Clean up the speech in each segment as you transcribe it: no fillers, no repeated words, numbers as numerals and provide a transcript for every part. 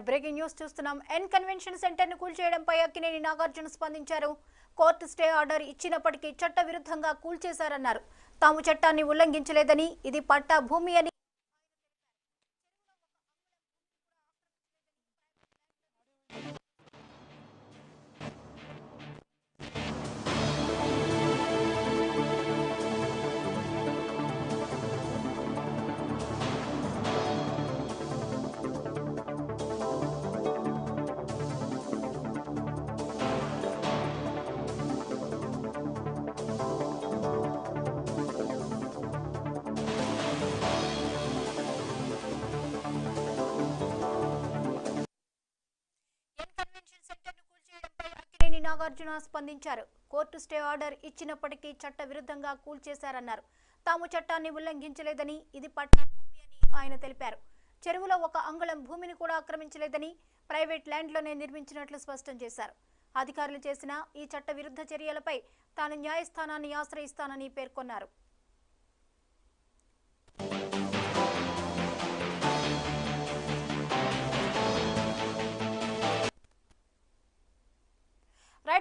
Breaking news చూస్తున్నాం. N convention centre ను కూల్చేయడంపై అక్కినేని నాగార్జున స్పందించారు. కోర్టు స్టే ఆర్డర్ ఇచ్చినప్పటికీ చట్ట విరుద్ధంగా కూల్చేశారన్నారు. తాము చట్టాన్ని ఉల్లంఘించలేదని, ఇది పట్టా భూమి అని నాగార్జున స్పందించారు. కోర్టు స్టే ఆర్డర్ ఇచ్చినప్పటికీ చట్ట విరుద్ధంగా కూల్చేశారన్నారు. తాము చట్టాన్ని ఉల్లంఘించలేదని, ఇది పట్టా భూమి అని ఆయన తెలిపారు. చెరువులో ఒక అంగుళం భూమిని కూడా ఆక్రమించలేదని, ప్రైవేట్ ల్యాండ్లోనే నిర్మించినట్లు స్పష్టం చేశారు. అధికారులు చేసిన ఈ చట్ట విరుద్ధ చర్యలపై తాను న్యాయస్థానాన్ని ఆశ్రయిస్తానని పేర్కొన్నారు.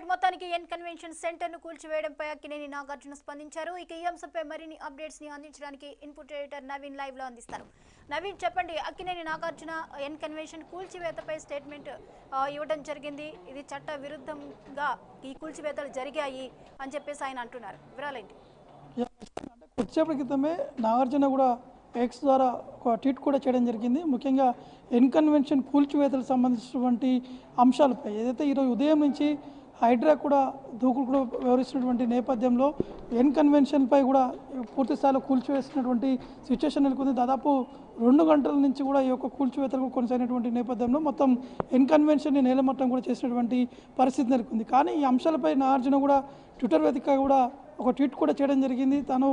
మొత్తానికి ఎన్ కన్వెన్షన్ సెంటర్ ను కూల్చివేయడంపై అక్కినేని నాగార్జున స్పందించారు. ఇక ఈ అంశంపై మరిన్ని అప్డేట్స్ ని అందించడానికి ఇన్పుట్ ఎడిటర్ నవీన్ లైవ్ లో అందిస్తారు. నవీన్, చెప్పండి. అక్కినేని నాగార్జున ఎన్ కన్వెన్షన్ కూల్చివేతపై స్టేట్మెంట్ ఇవ్వడం జరిగింది. ఇది చట్ట విరుద్ధంగా ఈ కూల్చివేతలు జరిగాయి అని చెప్పేసి ఆయన అంటున్నారు. వివరాలేంటి? కొద్దిసేపటి క్రితమే నాగార్జున కూడా ఎక్స్ ద్వారా ఒక ట్వీట్ కూడా చేయడం జరిగింది. ముఖ్యంగా ఎన్ కన్వెన్షన్ కూల్చివేతలకు సంబంధించినటువంటి అంశాలపై ఏదైతే ఈరోజు ఉదయం నుంచి హైడ్రా కూడా దూకుడు కూడా వ్యవహరిస్తున్నటువంటి నేపథ్యంలో ఎన్ కన్వెన్షన్పై కూడా పూర్తి స్థాయిలో కూల్చివేసినటువంటి సిచ్యువేషన్ నెలకొంది. దాదాపు 2 గంటల నుంచి కూడా ఈ యొక్క కూల్చివేతలు కొనసాగినటువంటి నేపథ్యంలో మొత్తం ఎన్ కన్వెన్షన్ని నేలమట్టం కూడా చేసినటువంటి పరిస్థితి నెలకొంది. కానీ ఈ అంశాలపై నాగార్జున కూడా ట్విట్టర్ వేదికగా కూడా ఒక ట్వీట్ కూడా చేయడం జరిగింది. తను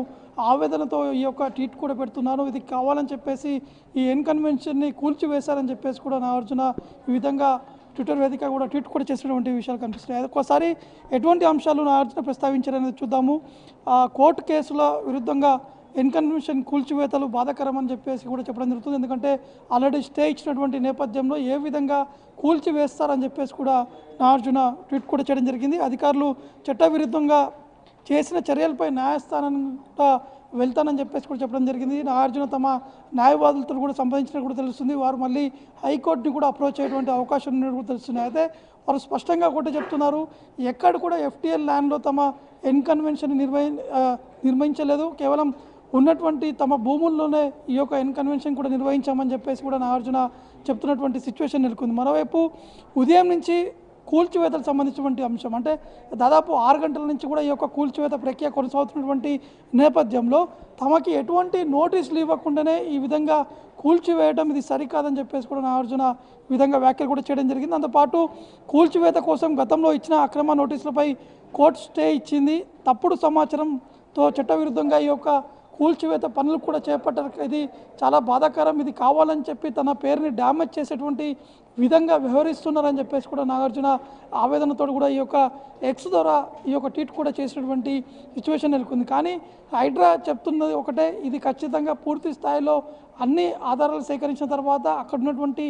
ఆవేదనతో ఈ యొక్క ట్వీట్ కూడా పెడుతున్నాను, ఇది కావాలని చెప్పేసి ఈ ఎన్ కన్వెన్షన్ని కూల్చివేశారని చెప్పేసి కూడా నాగార్జున ఈ విధంగా ట్విట్టర్ వేదిక కూడా ట్వీట్ కూడా చేసినటువంటి విషయాలు కనిపిస్తున్నాయి. ఒక్కోసారి ఎటువంటి అంశాలు నాగార్జున ప్రస్తావించారనేది చూద్దాము. కోర్టు కేసుల విరుద్ధంగా ఎన్ కన్వెన్షన్ కూల్చివేతలు బాధాకరం అని చెప్పేసి కూడా చెప్పడం జరుగుతుంది. ఎందుకంటే ఆల్రెడీ స్టే ఇచ్చినటువంటి నేపథ్యంలో ఏ విధంగా కూల్చివేస్తారని చెప్పేసి కూడా నాగార్జున ట్వీట్ కూడా చేయడం జరిగింది. అధికారులు చట్టవిరుద్ధంగా చేసిన చర్యలపై న్యాయస్థానం వెళ్తానని చెప్పేసి కూడా చెప్పడం జరిగింది. నాగార్జున తమ న్యాయవాదులతో కూడా సంప్రదించినట్టు కూడా తెలుస్తుంది. వారు మళ్ళీ హైకోర్టుని కూడా అప్రోచ్ అయ్యేటువంటి అవకాశం ఉన్నట్టు కూడా తెలుస్తుంది. అయితే వారు స్పష్టంగా కూడా చెప్తున్నారు, ఎక్కడ కూడా ఎఫ్టీఎల్ ల్యాండ్లో తమ ఎన్ కన్వెన్షన్ నిర్వహించలేదు, కేవలం ఉన్నటువంటి తమ భూముల్లోనే ఈ యొక్క ఎన్ కన్వెన్షన్ కూడా నిర్వహించామని చెప్పేసి కూడా నాగార్జున చెప్తున్నటువంటి సిచ్యువేషన్ నెలకొంది. మరోవైపు ఉదయం నుంచి కూల్చివేతలకు సంబంధించినటువంటి అంశం అంటే దాదాపు 6 గంటల నుంచి కూడా ఈ యొక్క కూల్చివేత ప్రక్రియ కొనసాగుతున్నటువంటి నేపథ్యంలో తమకి ఎటువంటి నోటీసులు ఇవ్వకుండానే ఈ విధంగా కూల్చివేయడం ఇది సరికాదని చెప్పేసి కూడా నాగార్జున ఈ విధంగా వ్యాఖ్యలు కూడా చేయడం జరిగింది. దాంతోపాటు కూల్చివేత కోసం గతంలో ఇచ్చిన అక్రమ నోటీసులపై కోర్టు స్టే ఇచ్చింది. తప్పుడు సమాచారంతో చట్టవిరుద్ధంగా ఈ యొక్క కూల్చివేత పనులు కూడా చేపట్టారు. ఇది చాలా బాధాకరం, ఇది కావాలని చెప్పి తన పేరుని డ్యామేజ్ చేసేటువంటి విధంగా వ్యవహరిస్తున్నారని చెప్పేసి కూడా నాగార్జున ఆవేదనతో కూడా ఈ యొక్క ఎక్స్ ద్వారా ఈ యొక్క ట్వీట్ కూడా చేసినటువంటి సిచ్యువేషన్ నెలకొంది. కానీ హైడ్రా చెప్తున్నది ఒకటే, ఇది ఖచ్చితంగా పూర్తి స్థాయిలో అన్ని ఆధారాలు సేకరించిన తర్వాత అక్కడ ఉన్నటువంటి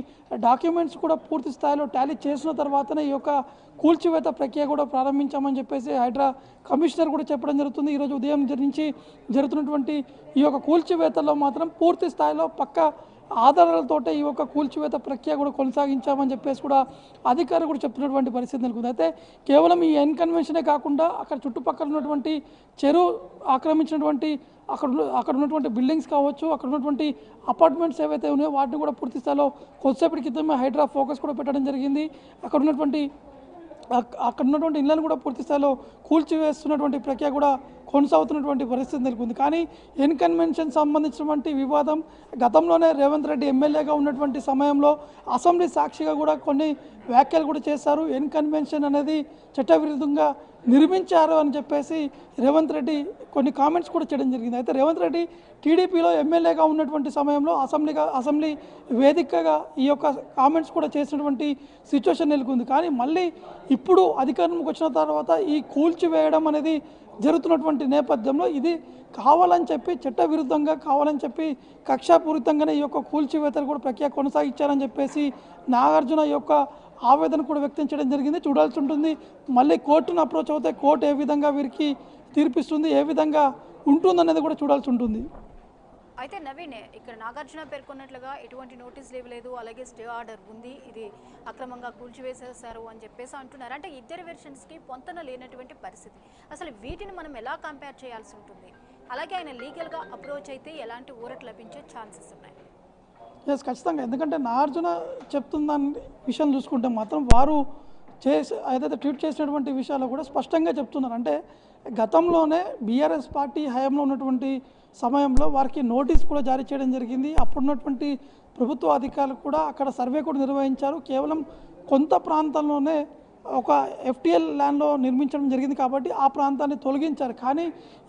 డాక్యుమెంట్స్ కూడా పూర్తి స్థాయిలో టాలీ చేసిన తర్వాతనే ఈ యొక్క కూల్చివేత ప్రక్రియ కూడా ప్రారంభించామని చెప్పేసి హైడ్రా కమిషనర్ కూడా చెప్పడం జరుగుతుంది. ఈరోజు ఉదయం నుంచి జరుగుతున్నటువంటి ఈ యొక్క కూల్చివేతల్లో మాత్రం పూర్తి స్థాయిలో పక్క ఆధారాలతోటే ఈ యొక్క కూల్చివేత ప్రక్రియ కూడా కొనసాగించామని చెప్పేసి కూడా అధికారులు కూడా చెప్తున్నటువంటి పరిస్థితి నెలకొంది. అయితే కేవలం ఈ ఎన్ కన్వెన్షనే కాకుండా అక్కడ చుట్టుపక్కల ఉన్నటువంటి చెరువు ఆక్రమించినటువంటి అక్కడ ఉన్నటువంటి బిల్డింగ్స్ కావచ్చు, అక్కడ ఉన్నటువంటి అపార్ట్మెంట్స్ ఏవైతే ఉన్నాయో వాటిని కూడా పూర్తి స్థాయిలో కొద్దిసేపటి క్రితమే హైడ్రా ఫోకస్ కూడా పెట్టడం జరిగింది. అక్కడ ఉన్నటువంటి ఇళ్లను కూడా పూర్తి స్థాయిలో కూల్చివేస్తున్నటువంటి ప్రక్రియ కూడా కొనసాగుతున్నటువంటి పరిస్థితి నెలకొంది. కానీ ఎన్ కన్వెన్షన్ సంబంధించినటువంటి వివాదం గతంలోనే రేవంత్ రెడ్డి ఎమ్మెల్యేగా ఉన్నటువంటి సమయంలో అసెంబ్లీ సాక్షిగా కూడా కొన్ని వ్యాఖ్యలు కూడా చేశారు. ఎన్ కన్వెన్షన్ అనేది చట్టవిరుద్ధంగా నిర్మించారు అని చెప్పేసి రేవంత్ రెడ్డి కొన్ని కామెంట్స్ కూడా చేయడం జరిగింది. అయితే రేవంత్ రెడ్డి టీడీపీలో ఎమ్మెల్యేగా ఉన్నటువంటి సమయంలో అసెంబ్లీ వేదికగా ఈ యొక్క కామెంట్స్ కూడా చేసినటువంటి సిచ్యువేషన్ నెలకొంది. కానీ మళ్ళీ ఇప్పుడు అధికారంలోకి వచ్చిన తర్వాత ఈ కూల్చివేయడం అనేది జరుగుతున్నటువంటి నేపథ్యంలో ఇది కావాలని చెప్పి చట్టవిరుద్ధంగా కావాలని చెప్పి కక్షాపూరితంగానే ఈ యొక్క కూల్చివేతలు కూడా ప్రక్రియ కొనసాగించారని చెప్పేసి నాగార్జున యొక్క ఆవేదన కూడా వ్యక్తం చేయడం జరిగింది. చూడాల్సి ఉంటుంది మళ్ళీ కోర్టును అప్రోచ్ అవుతే కోర్టు ఏ విధంగా వీరికి తీర్పిస్తుంది, ఏ విధంగా ఉంటుందనేది కూడా చూడాల్సి ఉంటుంది. అయితే నవీన్, ఇక్కడ నాగార్జున పేర్కొన్నట్లుగా ఎటువంటి నోటీసులు ఇవ్వలేదు, అలాగే స్టే ఆర్డర్ ఉంది, ఇది అక్రమంగా కూల్చివేసేశారు అని చెప్పేసి అంటున్నారు. అంటే ఇద్దరు వెర్షన్స్కి పొంతన లేనటువంటి పరిస్థితి. అసలు వీటిని మనం ఎలా కంపేర్ చేయాల్సి ఉంటుంది? అలాగే ఆయన లీగల్గా అప్రోచ్ అయితే ఎలాంటి ఊరట లభించే ఛాన్సెస్ ఉన్నాయి? ఎస్, ఖచ్చితంగా. ఎందుకంటే నాగార్జున చెప్తున్న దాని విషయం చూసుకుంటే మాత్రం వారు ఏదైతే ట్వీట్ చేసినటువంటి విషయాలు కూడా స్పష్టంగా చెప్తున్నారు. అంటే గతంలోనే బీఆర్ఎస్ పార్టీ హయాంలో ఉన్నటువంటి సమయంలో వారికి నోటీస్ కూడా జారీ చేయడం జరిగింది. అప్పుడున్నటువంటి ప్రభుత్వ అధికారులు కూడా అక్కడ సర్వే కూడా నిర్వహించారు. కేవలం కొంత ప్రాంతంలోనే ఒక ఎఫ్టీఎల్ ల్యాండ్లో నిర్మించడం జరిగింది కాబట్టి ఆ ప్రాంతాన్ని తొలగించారు. కానీ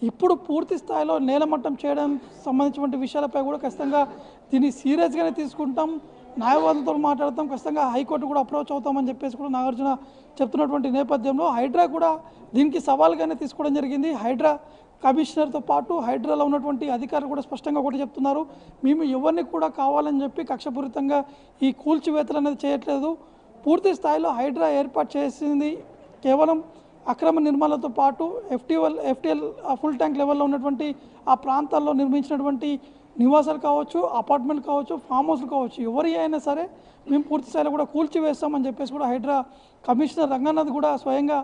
ఇప్పుడు పూర్తి స్థాయిలో నేలమట్టం చేయడం సంబంధించిన విషయాలపై కూడా ఖచ్చితంగా దీన్ని సీరియస్గానే తీసుకుంటాం, న్యాయవాదులతో మాట్లాడతాం, ఖచ్చితంగా హైకోర్టు కూడా అప్రోచ్ అవుతామని చెప్పేసి కూడా నాగార్జున చెప్తున్నటువంటి నేపథ్యంలో హైడ్రా కూడా దీనికి సవాల్గానే తీసుకోవడం జరిగింది. హైడ్రా కమిషనర్తో పాటు హైడ్రాలో ఉన్నటువంటి అధికారులు కూడా స్పష్టంగా ఒకటి చెప్తున్నారు, మేము ఎవరిని కూడా కావాలని చెప్పి కక్షపూరితంగా ఈ కూల్చివేతలు అనేది చేయట్లేదు. పూర్తి స్థాయిలో హైడ్రా ఏర్పాటు చేసింది కేవలం అక్రమ నిర్మాణాలతో పాటు ఎఫ్టీఎల్ ఫుల్ ట్యాంక్ లెవెల్లో ఉన్నటువంటి ఆ ప్రాంతాల్లో నిర్మించినటువంటి నివాసాలు కావచ్చు, అపార్ట్మెంట్ కావచ్చు, ఫామ్ హౌస్లు కావచ్చు, ఎవరి అయినా సరే మేము పూర్తి స్థాయిలో కూడా కూల్చివేస్తామని చెప్పేసి కూడా హైడ్రా కమిషనర్ రంగనాథ్ కూడా స్వయంగా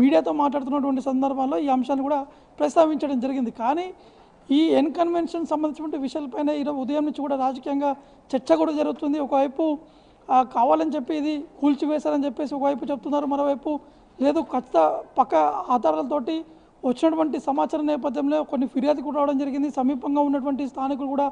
మీడియాతో మాట్లాడుతున్నటువంటి సందర్భాల్లో ఈ అంశాన్ని కూడా ప్రస్తావించడం జరిగింది. కానీ ఈ ఎన్కన్వెన్షన్ సంబంధించిన విషయాలపైన ఈరోజు ఉదయం నుంచి కూడా రాజకీయంగా చర్చ కూడా జరుగుతుంది. ఒకవైపు కావాలని చెప్పి ఇది కూల్చివేశారని చెప్పేసి ఒకవైపు చెప్తున్నారు, మరోవైపు లేదు పక్క ఆధారాలతోటి వచ్చినటువంటి సమాచారం నేపథ్యంలో కొన్ని ఫిర్యాదు కూడా రావడం జరిగింది. సమీపంగా ఉన్నటువంటి స్థానికులు కూడా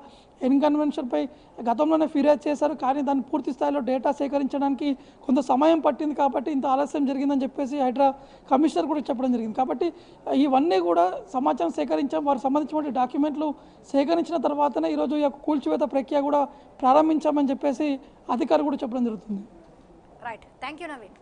ఎన్కన్వెన్షన్పై గతంలోనే ఫిర్యాదు చేశారు. కానీ దాన్ని పూర్తి స్థాయిలో డేటా సేకరించడానికి కొంత సమయం పట్టింది కాబట్టి ఇంత ఆలస్యం జరిగిందని చెప్పేసి హైడ్రా కమిషనర్ కూడా చెప్పడం జరిగింది. కాబట్టి ఇవన్నీ కూడా సమాచారం సేకరించాం, వారికి సంబంధించిన డాక్యుమెంట్లు సేకరించిన తర్వాతనే ఈరోజు ఈ యొక్క కూల్చివేత ప్రక్రియ కూడా ప్రారంభించామని చెప్పేసి అధికారులు కూడా చెప్పడం జరుగుతుంది. Right, thank you Naveen.